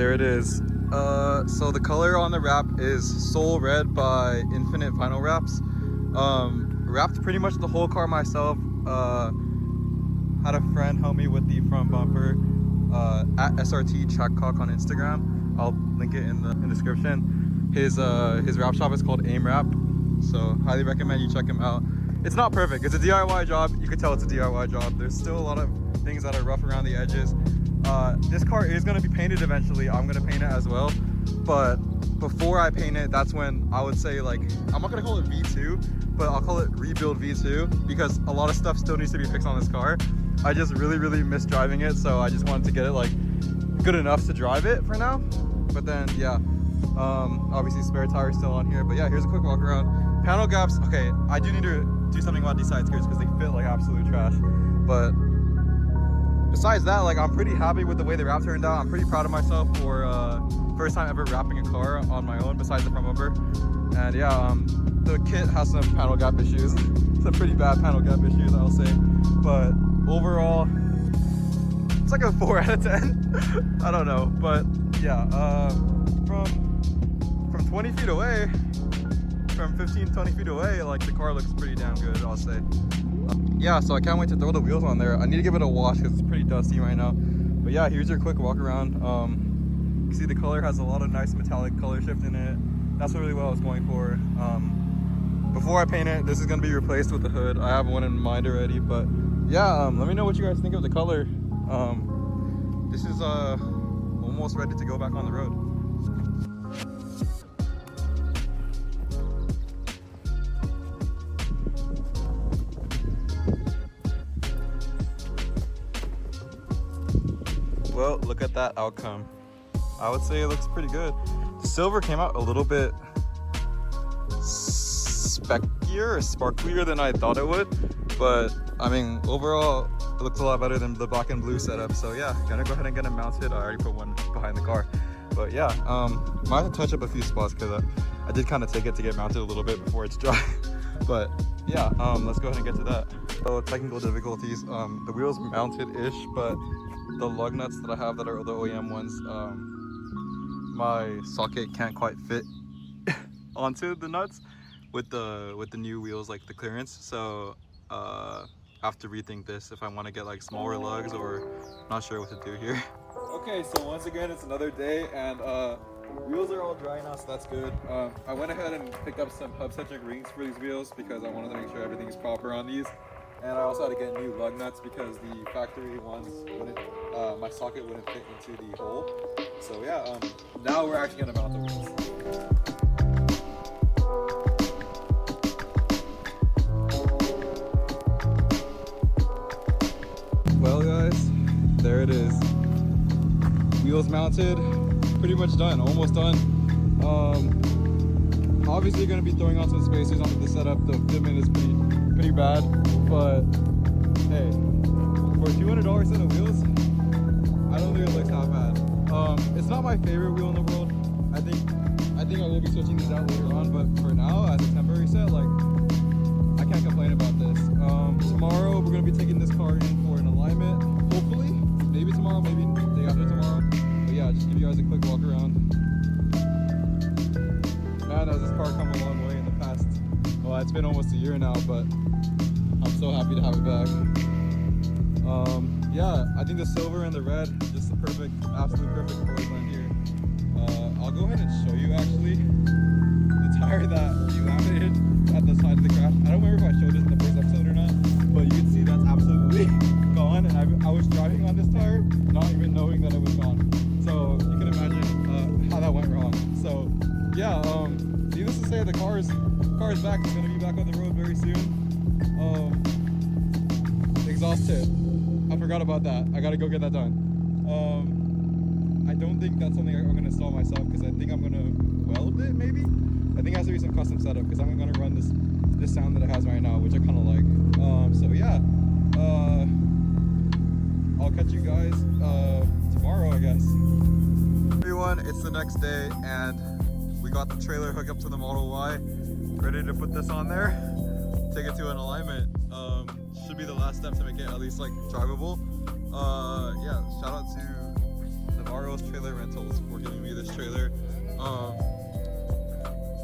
there it is. So the color on the wrap is Soul Red by Infinite Vinyl Wraps. Wrapped pretty much the whole car myself. Had a friend help me with the front bumper at SRT Trackcock on Instagram. I'll link it in the description. His wrap shop is called Aim Wrap, so highly recommend you check him out. It's not perfect. It's a DIY job. You can tell it's a DIY job. There's still a lot of things that are rough around the edges. This car is going to be painted eventually. I'm going to paint it as well, but before I paint it, that's when I would say, like, I'm not going to call it V2, but I'll call it rebuild V2, because a lot of stuff still needs to be fixed on this car. I just really miss driving it, so I just wanted to get it like good enough to drive it for now. But then yeah, obviously spare tire still on here. But yeah, here's a quick walk around. Panel gaps. Okay, I do need to do something about these side skirts because they fit like absolute trash. But besides that, like, I'm pretty happy with the way the wrap turned out. I'm pretty proud of myself for first time ever wrapping a car on my own besides the front bumper. And yeah, the kit has some panel gap issues. Some pretty bad panel gap issues, I'll say. But overall, it's like a 4 out of 10. I don't know, but yeah, from 20 feet away, from 15-20 feet away, like, the car looks pretty damn good, I'll say. Yeah, so I can't wait to throw the wheels on there. I need to give it a wash because it's pretty dusty right now. But yeah, here's your quick walk around. You see the color has a lot of nice metallic color shift in it. That's really what I was going for. Before I paint it, this is going to be replaced with the hood. I have one in mind already, but yeah, let me know what you guys think of the color. This is almost ready to go back on the road. Well, look at that outcome. I would say it looks pretty good. The silver came out a little bit speckier or sparklier than I thought it would, but I mean, overall it looks a lot better than the black and blue setup. So yeah, gonna go ahead and get it mounted. I already put one behind the car, but yeah, might have to touch up a few spots because I did kind of take it to get mounted a little bit before it's dry. But yeah, let's go ahead and get to that. So technical difficulties, the wheel's mounted-ish, but the lug nuts that I have that are the OEM ones, my socket can't quite fit onto the nuts with the new wheels, like the clearance. So I have to rethink this if I want to get like smaller lugs, or not sure what to do here. Okay, so once again, it's another day, and wheels are all dry now, so that's good. I went ahead and picked up some hub-centric rings for these wheels because I wanted to make sure everything's proper on these. And I also had to get new lug nuts because the factory ones wouldn't, my socket wouldn't fit into the hole. So yeah, now we're actually gonna mount the wheels. Well guys, there it is. Wheels mounted, pretty much done, almost done. Obviously gonna be throwing on some spacers onto the setup. The fitment is pretty bad, but hey, for a $200 set of wheels, I don't think it looks that bad. It's not my favorite wheel in the world. I think I will be switching these out later on, but for now, as a temporary set, like, I can't complain about this. Tomorrow we're gonna be taking this car in for an alignment, hopefully. Maybe tomorrow, maybe the day after tomorrow. But yeah, just give you guys a quick walk around. Man, has this car come a long way in the past. Well, it's been almost a year now, but I'm so happy to have it back. Yeah, I think the silver and the red, just the perfect, absolute perfect color blend here. I'll go ahead and show you actually the tire that we laminated at the side of the crash. I don't remember if I showed it in the first episode or not, but you can see that's absolutely gone. And I was driving on this tire, not even knowing that it was gone. So you can imagine how that went wrong. So yeah, needless to say, the car is back. It's gonna be back on the road very soon. Exhaust tip, I forgot about that. I gotta go get that done. I don't think that's something I'm gonna install myself because I think I'm gonna weld it maybe. I think it has to be some custom setup because I'm gonna run this sound that it has right now, which I kind of like. So yeah, I'll catch you guys tomorrow, I guess. Everyone, it's the next day and we got the trailer hooked up to the Model Y, ready to put this on there, take it to an alignment. Should be the last step to make it at least like drivable. Yeah, shout out to Navarro's Trailer Rentals for giving me this trailer.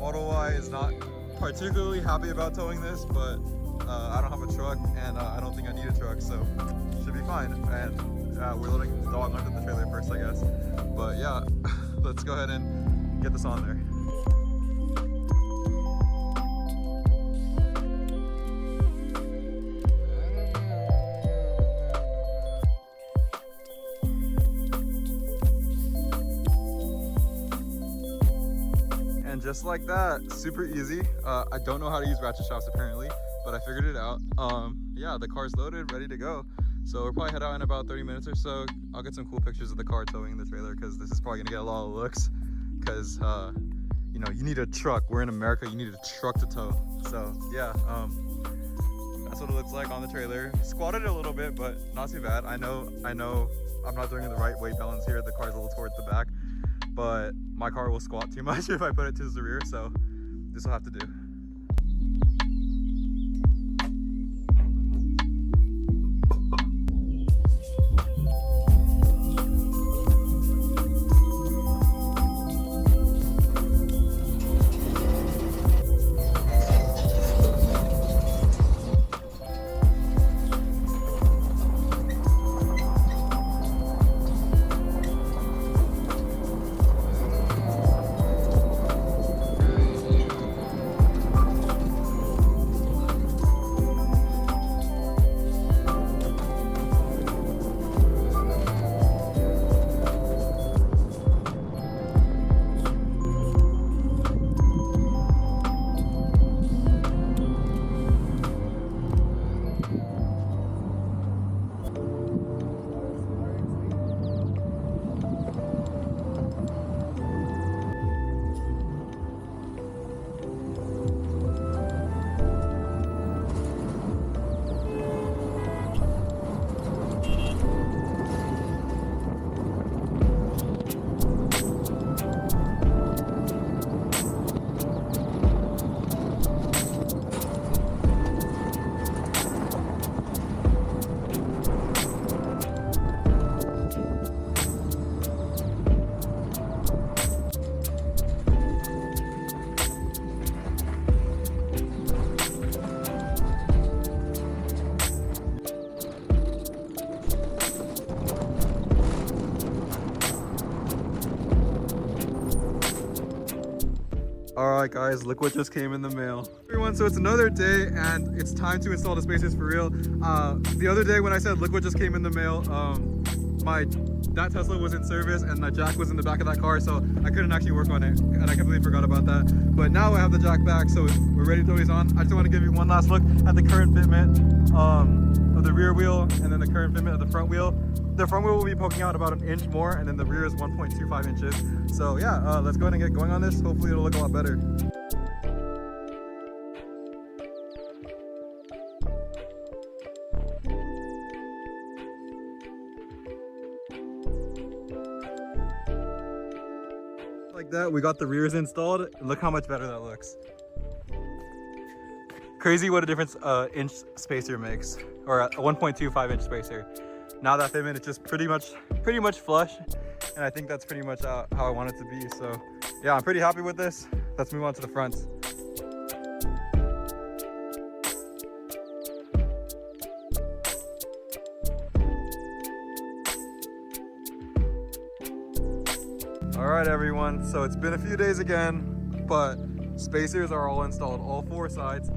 Model Y is not particularly happy about towing this, but I don't have a truck, and I don't think I need a truck, so should be fine. And we're loading the dog onto the trailer first, I guess. But yeah, let's go ahead and get this on there. And just like that, super easy. I don't know how to use ratchet shafts apparently, but I figured it out. Yeah, the car's loaded, ready to go. So we'll probably head out in about 30 minutes or so. I'll get some cool pictures of the car towing the trailer, because this is probably gonna get a lot of looks, because you know, you need a truck. We're in America, you need a truck to tow. So yeah, that's what it looks like on the trailer. Squatted a little bit, but not too bad. I know I'm not doing the right weight balance here. The car's a little towards the back, but my car will squat too much if I put it to the rear, so this will have to do. Alright guys, look what just came in the mail. Everyone, so it's another day and it's time to install the spacers for real. The other day when I said look what just came in the mail, that Tesla was in service and the jack was in the back of that car, so I couldn't actually work on it, and I completely forgot about that. But now I have the jack back, so we're ready to throw these on. I just want to give you one last look at the current fitment of the rear wheel, and then the current fitment of the front wheel. The front wheel will be poking out about an inch more, and then the rear is 1.25 inches. So yeah, let's go ahead and get going on this. Hopefully it'll look a lot better. Like that, we got the rears installed, and look how much better that looks. Crazy what a difference inch spacer makes, or a 1.25 inch spacer. Now that fitment is just pretty much flush, and I think that's pretty much how I want it to be. So yeah, I'm pretty happy with this. Let's move on to the front. All right everyone, so it's been a few days again, but spacers are all installed, all four sides.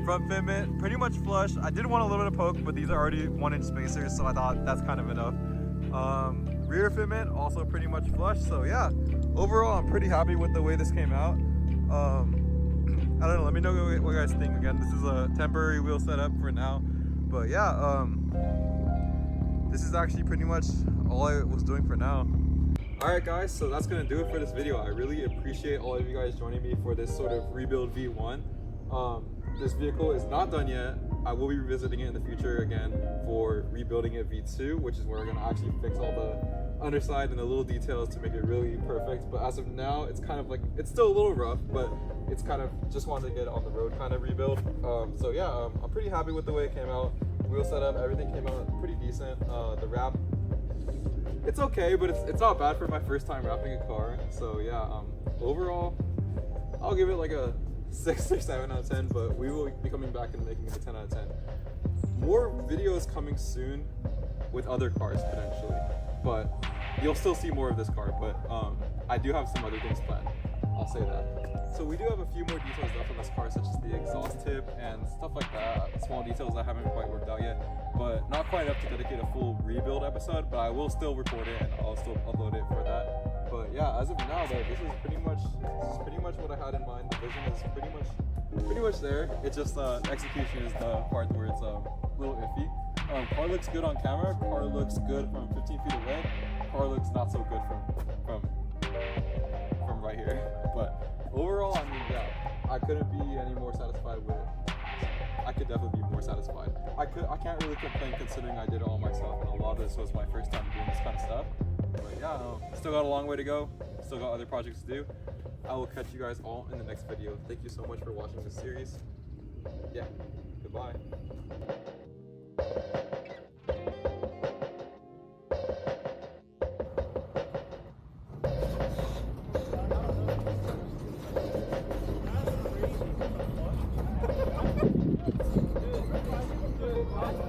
Front fitment, pretty much flush. I did want a little bit of poke, but these are already 1-inch spacers, so I thought that's kind of enough. Rear fitment, also pretty much flush. So yeah, overall, I'm pretty happy with the way this came out. I don't know, let me know what you guys think. Again, this is a temporary wheel setup for now. But yeah, this is actually pretty much all I was doing for now. Alright guys, so that's gonna do it for this video. I really appreciate all of you guys joining me for this sort of rebuild V1. This vehicle is not done yet. I will be revisiting it in the future again for rebuilding it V2, which is where we're gonna actually fix all the underside and the little details to make it really perfect. But as of now, it's kind of like, it's still a little rough, but it's kind of just wanted to get it on the road kind of rebuild. So yeah, I'm pretty happy with the way it came out. Wheel setup, everything came out pretty decent. The wrap it's okay, but it's not bad for my first time wrapping a car. So yeah, overall, I'll give it like a 6 or 7 out of 10, but we will be coming back and making it a 10 out of 10. More videos coming soon with other cars potentially, but you'll still see more of this car, but I do have some other things planned. I'll say that. So we do have a few more details left on this car, such as the exhaust tip and stuff like that. Small details that haven't quite worked out yet, but not quite enough to dedicate a full rebuild episode, but I will still record it and I'll still upload it for that. But yeah, as of now though, this is pretty much what I had in mind. The vision is pretty much there. It's just execution is the part where it's a little iffy. Car looks good on camera, car looks good from 15 feet away, car looks not so good from right here. But overall, I mean, yeah, I couldn't be any more satisfied with it. I could definitely be more satisfied. I can't really complain considering I did it all myself, and a lot of this was my first time doing this kind of stuff. But yeah, still got a long way to go, still got other projects to do. I will catch you guys all in the next video. Thank you so much for watching this series. Yeah, goodbye. That's